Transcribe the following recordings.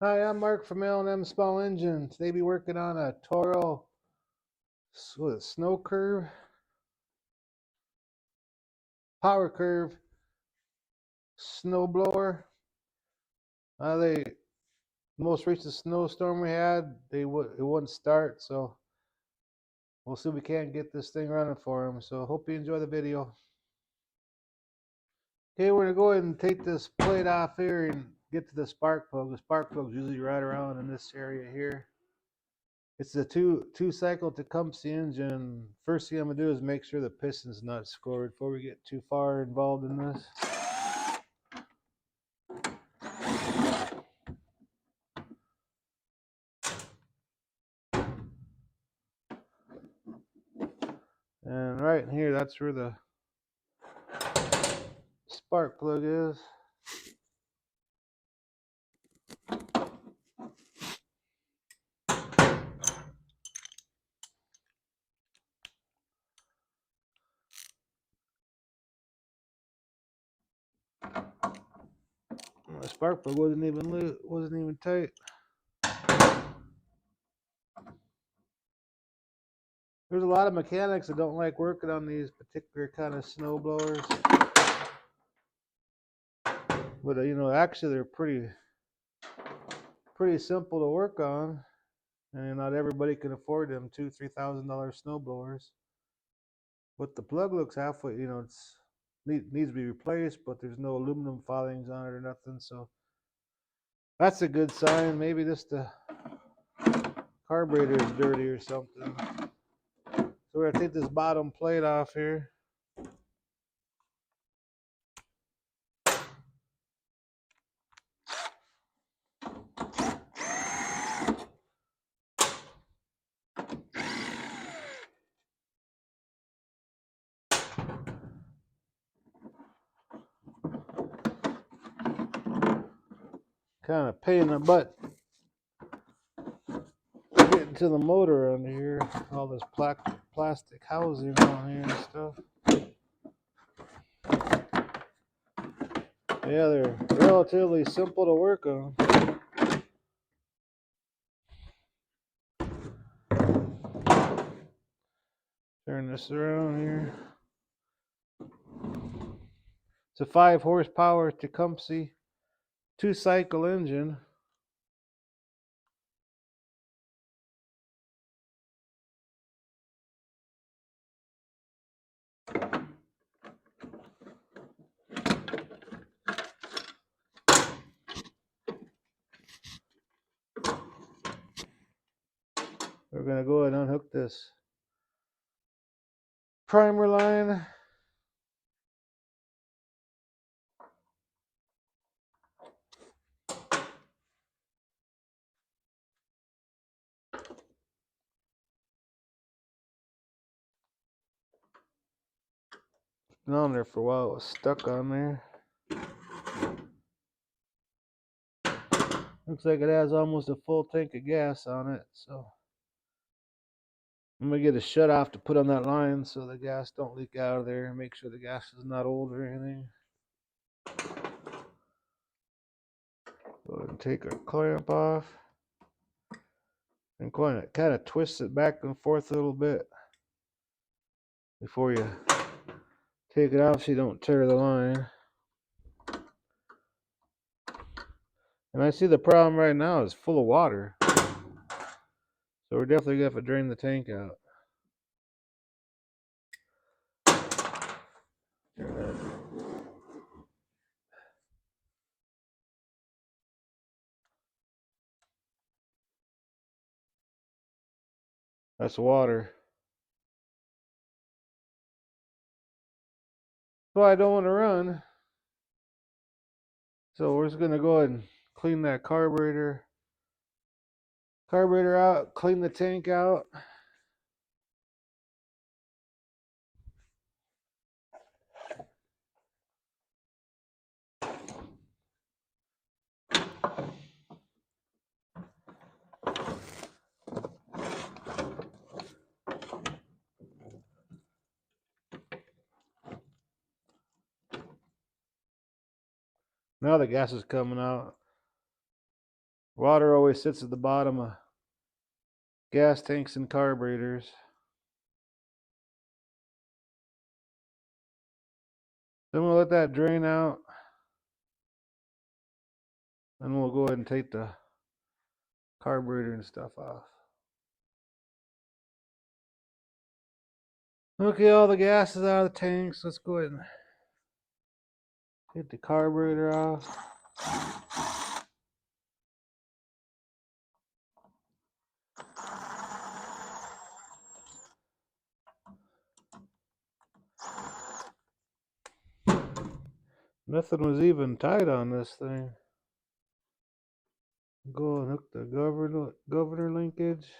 Hi, I'm Mark from L&M Small Engine. Today be working on a Torro snow curve, power curve, snow blower. The most recent snowstorm we had, it wouldn't start, so we'll see if we can't get this thing running for them. So hope you enjoy the video. Okay, we're gonna go ahead and take this plate off here and get to the spark plug. The spark plug's usually right around in this area here. It's a two cycle Tecumseh engine. First thing I'm gonna do is make sure the piston's not scored before we get too far involved in this. And right in here, that's where the spark plug is. The spark plug wasn't even tight. There's a lot of mechanics that don't like working on these particular kind of snow blowers, but actually they're pretty simple to work on, and not everybody can afford them $2,000-3,000 snow blowers. But the plug looks halfway, it's needs to be replaced, but there's no aluminum filings on it or nothing, so that's a good sign. Maybe just the carburetor is dirty or something. So we're gonna take this bottom plate off here. Kind of pain in the butt getting to the motor under here. All this plastic housing on here and stuff. Yeah, they're relatively simple to work on. Turn this around here. It's a 5 horsepower Tecumseh 2-cycle engine. We're gonna go ahead and unhook this primer line. It's been on there for a while. It was stuck on there. Looks like it has almost a full tank of gas on it, so I'm gonna get a shut off to put on that line so the gas don't leak out of there and make sure the gas is not old or anything. Go ahead and take our clamp off and kind of twist it back and forth a little bit before you take it off so you don't tear the line. And I see the problem right now is full of water, so we're definitely gonna have to drain the tank out. That's water. So I don't want to run. So we're just gonna go ahead and clean that carburetor out, clean the tank out. Now the gas is coming out. Water always sits at the bottom of gas tanks and carburetors. Then we'll let that drain out. Then we'll go ahead and take the carburetor and stuff off. Okay, all the gas is out of the tanks. Let's go ahead and get the carburetor off. Nothing was even tight on this thing. Go and hook the governor linkage.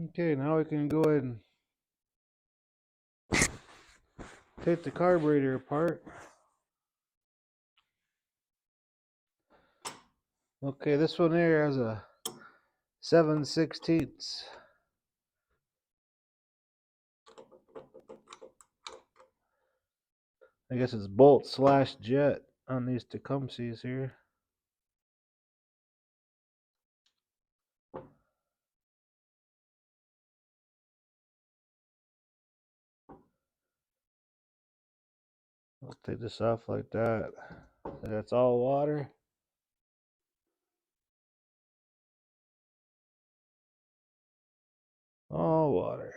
Okay, now we can go ahead and take the carburetor apart. Okay, this one here has a 7/16. I guess it's bolt/jet on these Tecumsehs here. I'll take this off like that. That's all water. All water.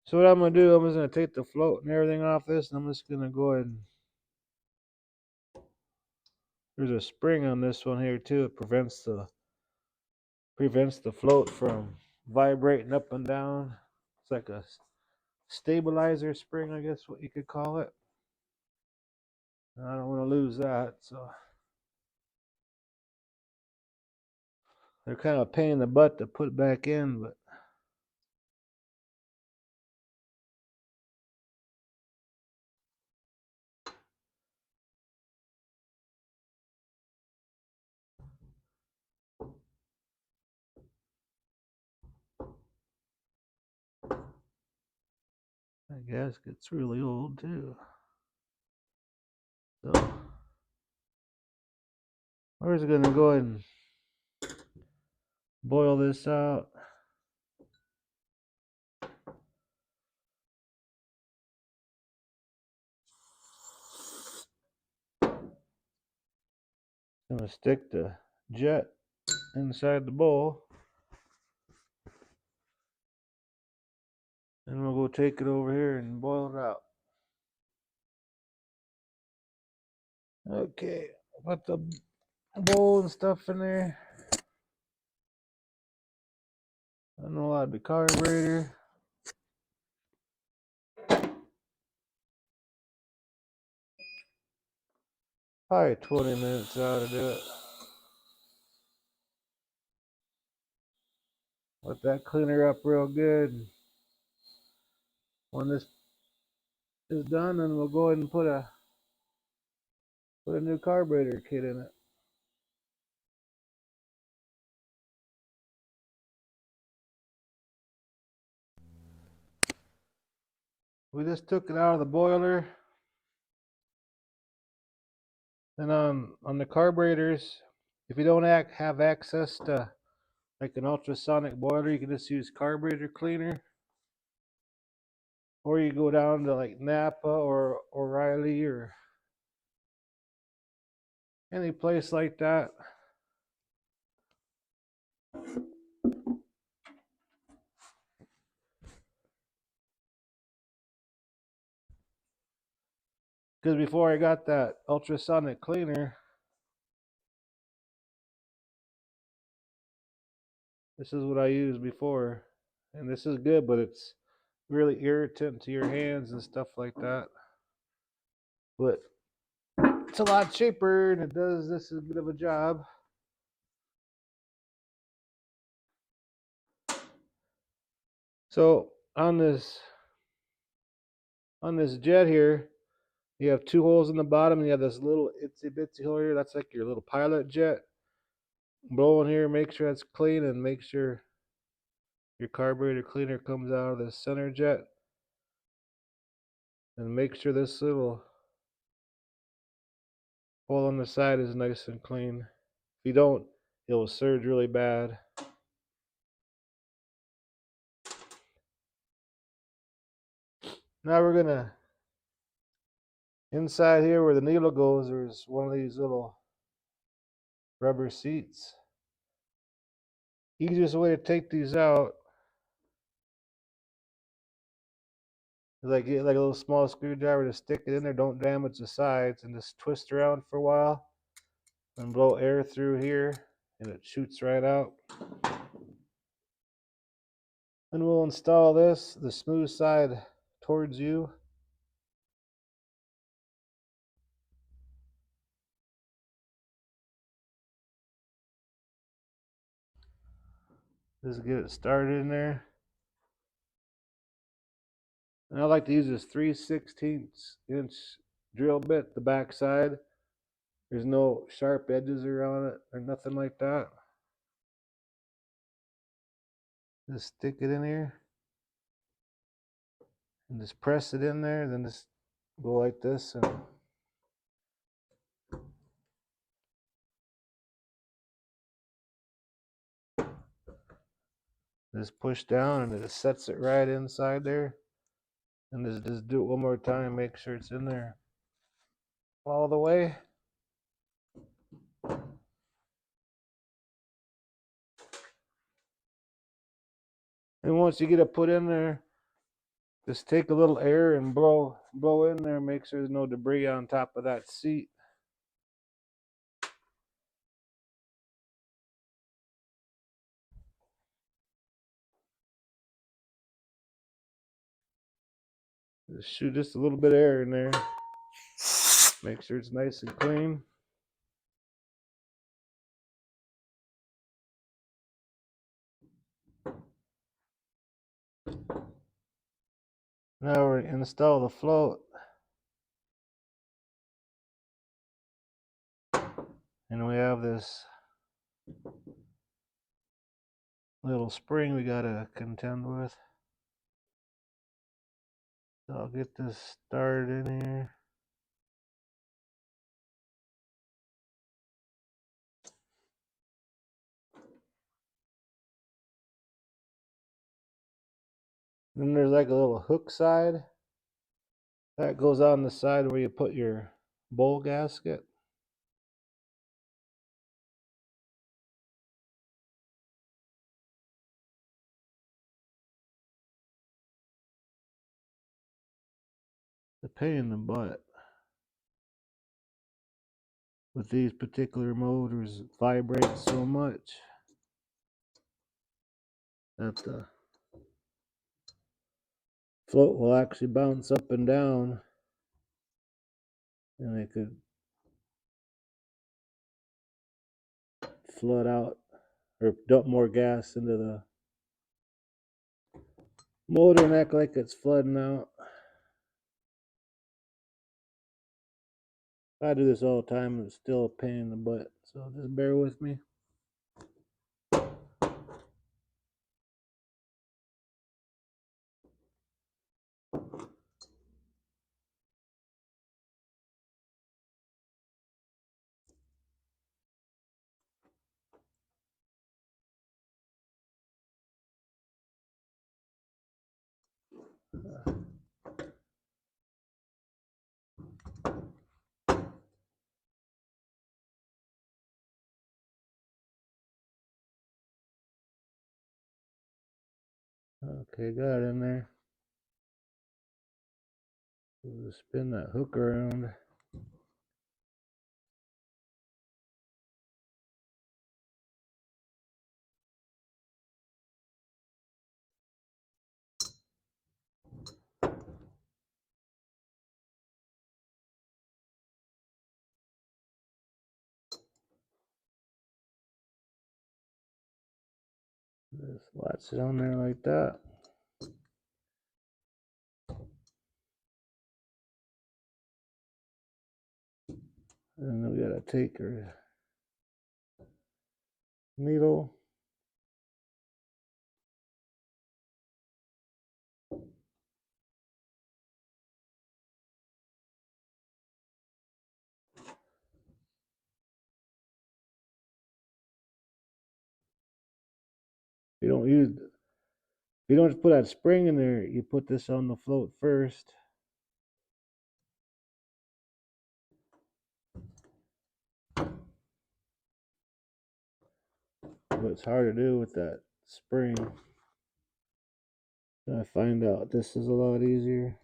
So what I'm going to do, I'm just going to take the float and everything off this, and I'm just going to go ahead and... There's a spring on this one here too. It prevents the float from vibrating up and down. It's like a stabilizer spring, I guess what you could call it. I don't want to lose that, so they're kind of a pain in the butt to put back in, but that gasket's really old too. So we're just gonna go ahead and boil this out. I'm gonna stick the jet inside the bowl, and we'll go take it over here and boil it out. Okay, put the bowl and stuff in there. Unload the carburetor. Probably 20 minutes out to do it. Let that clean her up real good. When this is done, then we'll go ahead and put a new carburetor kit in it. We just took it out of the boiler. And on the carburetors, if you don't have access to like an ultrasonic boiler, you can just use carburetor cleaner. Or you go down to like Napa or O'Reilly or any place like that. Because before I got that ultrasonic cleaner, this is what I used before. And this is good, but it's really irritant to your hands and stuff like that. But it's a lot cheaper and it does this as good of a job. So on this jet here, You have two holes in the bottom, and you have this little itsy bitsy hole here. That's like your little pilot jet. Blow in here, make sure it's clean, and make sure your carburetor cleaner comes out of the center jet. And make sure this little hole on the side is nice and clean. If you don't, it'll surge really bad. Now we're gonna, inside here where the needle goes, there's one of these little rubber seats. Easiest way to take these out is like get like a little small screwdriver to stick it in there. Don't damage the sides, and just twist around for a while and blow air through here, and it shoots right out. Then we'll install this, the smooth side towards you. Just get it started in there. And I like to use this 3/16" drill bit, the back side. There's no sharp edges around it or nothing like that. Just stick it in here and just press it in there, then just go like this and just push down, and it sets it right inside there. And just do it one more time, make sure it's in there all the way. And once you get it put in there, just take a little air and blow in there, make sure there's no debris on top of that seat. Just shoot just a little bit of air in there. Make sure it's nice and clean. Now we're going to install the float. And we have this little spring we got to contend with. So I'll get this started in here. Then there's like a little hook side. That goes on the side where you put your bowl gasket. The pain in the butt with these particular motors, it vibrates so much that the float will actually bounce up and down, and it could flood out or dump more gas into the motor and act like it's flooding out. I do this all the time, and it's still a pain in the butt, so just bear with me. Okay, got it in there. We'll just spin that hook around. Just latch it on there like that. And then we gotta take our needle. You don't use you don't put that spring in there, you put this on the float first. But it's hard to do with that spring. I find out this is a lot easier.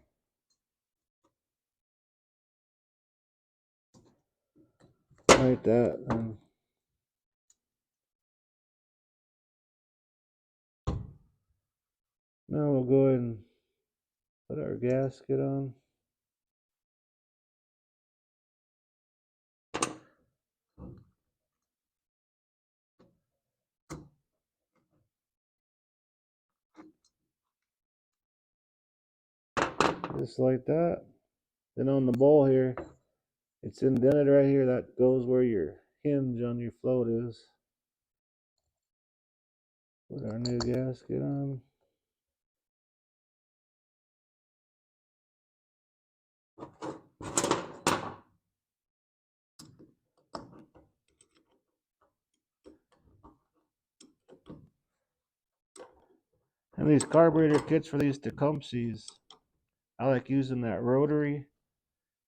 Like that. And now we'll go ahead and put our gasket on. Just like that. Then on the bowl here, it's indented right here. That goes where your hinge on your float is. Put our new gasket on. And these carburetor kits for these Tecumsehs, I like using that rotary.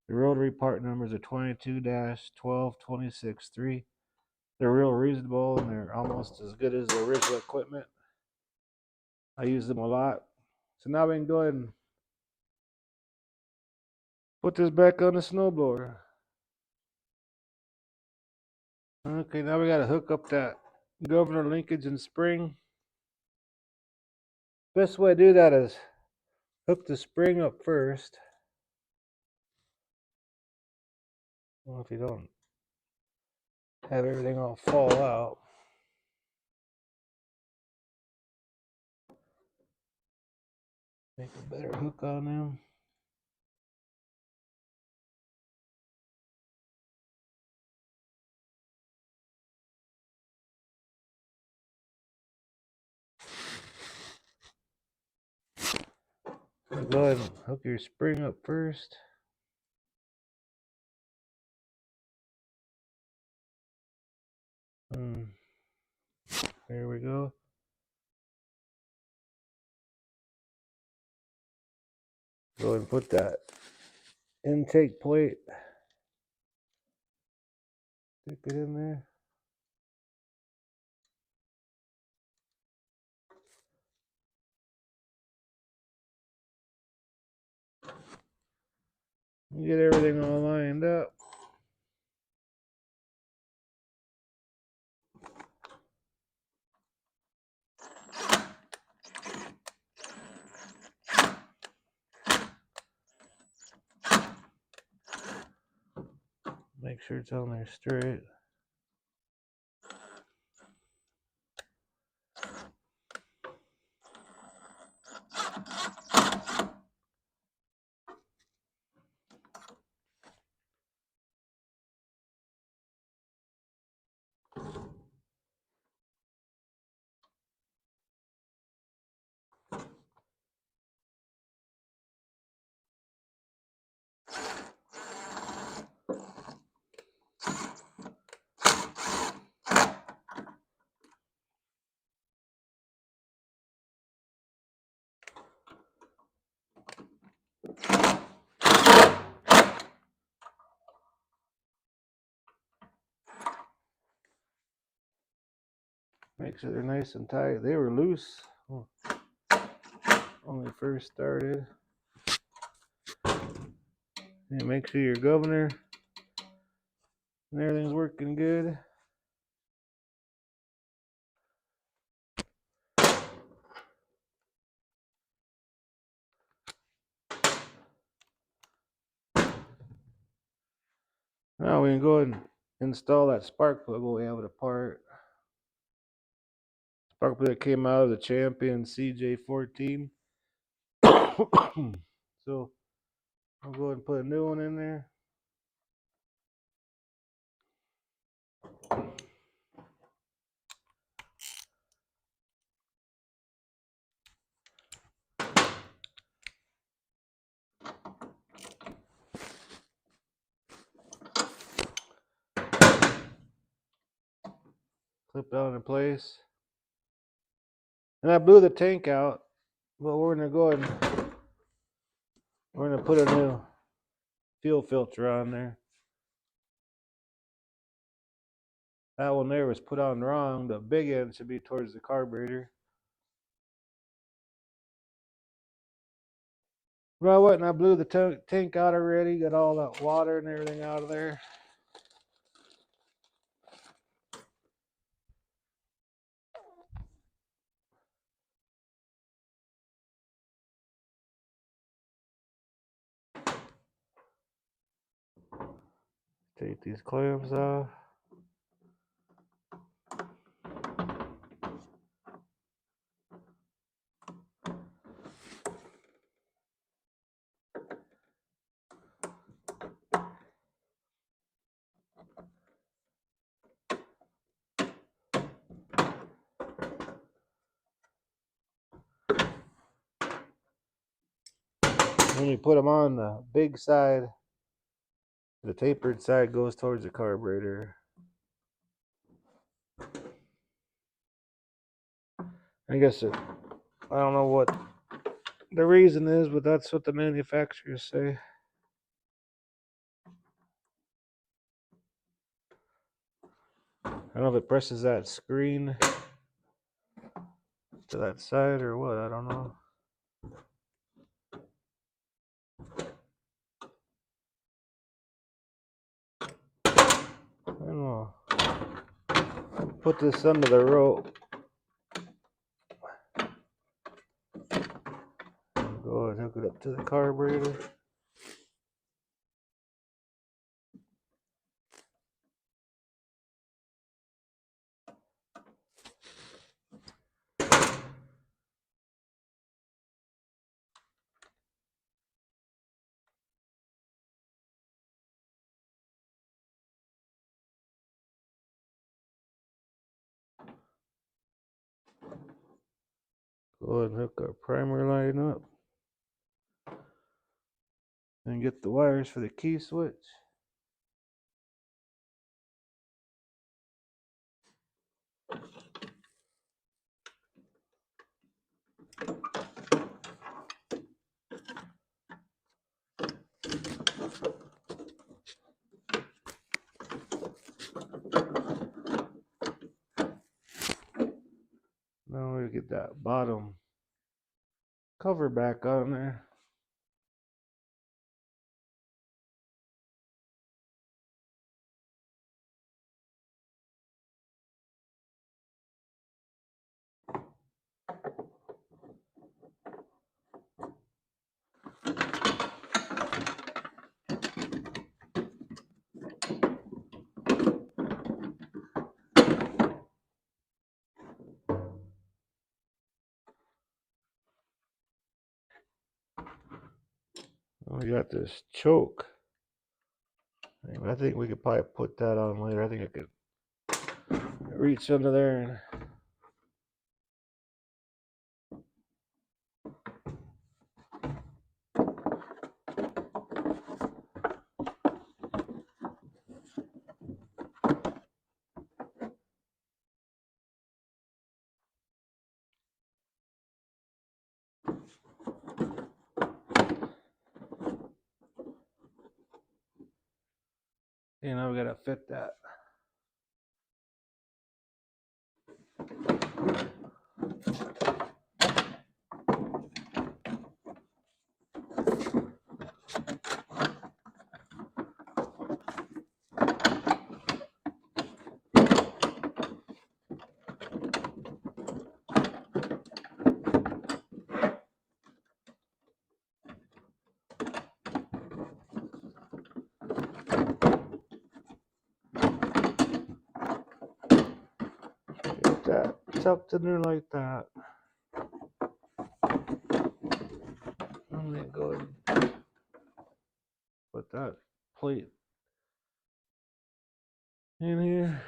The rotary part numbers are 22-12-26-3. They're real reasonable and they're almost as good as the original equipment. I use them a lot. So now we can go ahead and put this back on the snowblower. Okay, now we got to hook up that governor linkage and spring. Best way to do that is hook the spring up first. Well, if you don't have everything all fall out. Make a better hook on them. Go ahead and hook your spring up first. There we go. Go ahead and put that intake plate. Stick it in there. Get everything all lined up. Make sure it's on there straight. Make sure they're nice and tight. They were loose when they first started. And make sure your governor and everything's working good. Now we can go ahead and install that spark plug we have it apart. Spark plug that came out of the Champion CJ14. So I'll go ahead and put a new one in there. clip down in place. And I blew the tank out, but we're gonna go ahead and we're gonna put a new fuel filter on there. That one there was put on wrong. The big end should be towards the carburetor. But I went and I blew the tank out already, got all that water and everything out of there. Take these clamps off. When you put them on, the big side, the tapered side goes towards the carburetor. I guess I don't know what the reason is, but that's what the manufacturers say. I don't know if it presses that screen to that side or what, I don't know. I don't know. Put this under the rope. Go ahead and hook it up to the carburetor. Go ahead and hook our primer line up. And get the wires for the key switch. Now we get that bottom cover back on there. We got this choke. I think we could probably put that on later. I think I could reach under there and now we gotta fit that. Get that tucked in there like that. I'm gonna go ahead and put that plate in here.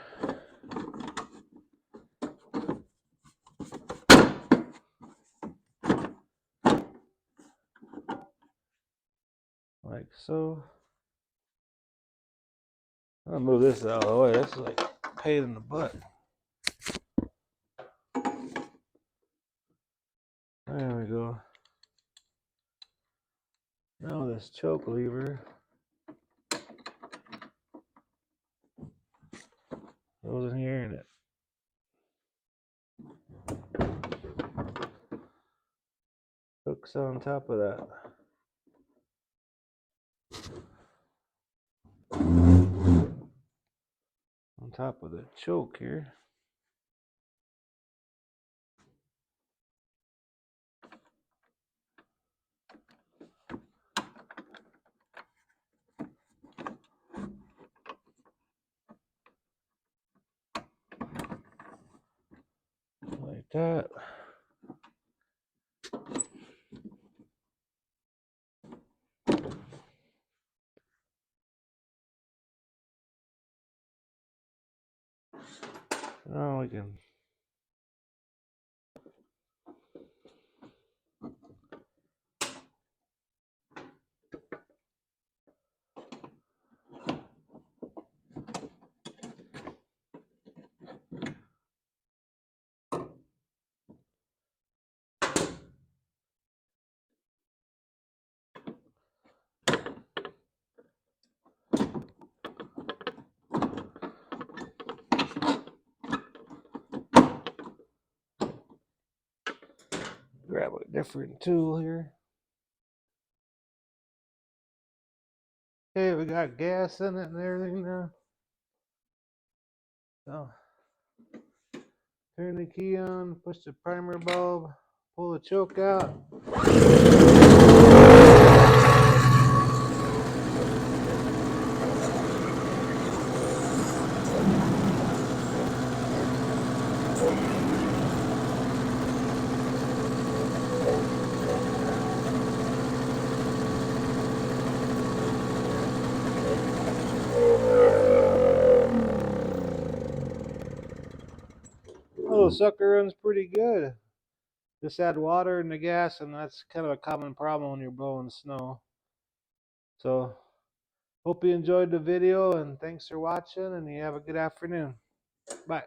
Like so. I'll move this out of the way. That's like a pain in the butt. There we go. Now this choke lever goes in here and it hooks on top of that. On top of the choke here. Like that. Now we can grab a different tool here. Okay, we got gas in it and everything now. So, turn the key on, push the primer bulb, pull the choke out. Oh, sucker runs pretty good. Just add water and the gas, and that's kind of a common problem when you're blowing snow. So, hope you enjoyed the video, and thanks for watching, and you have a good afternoon. Bye.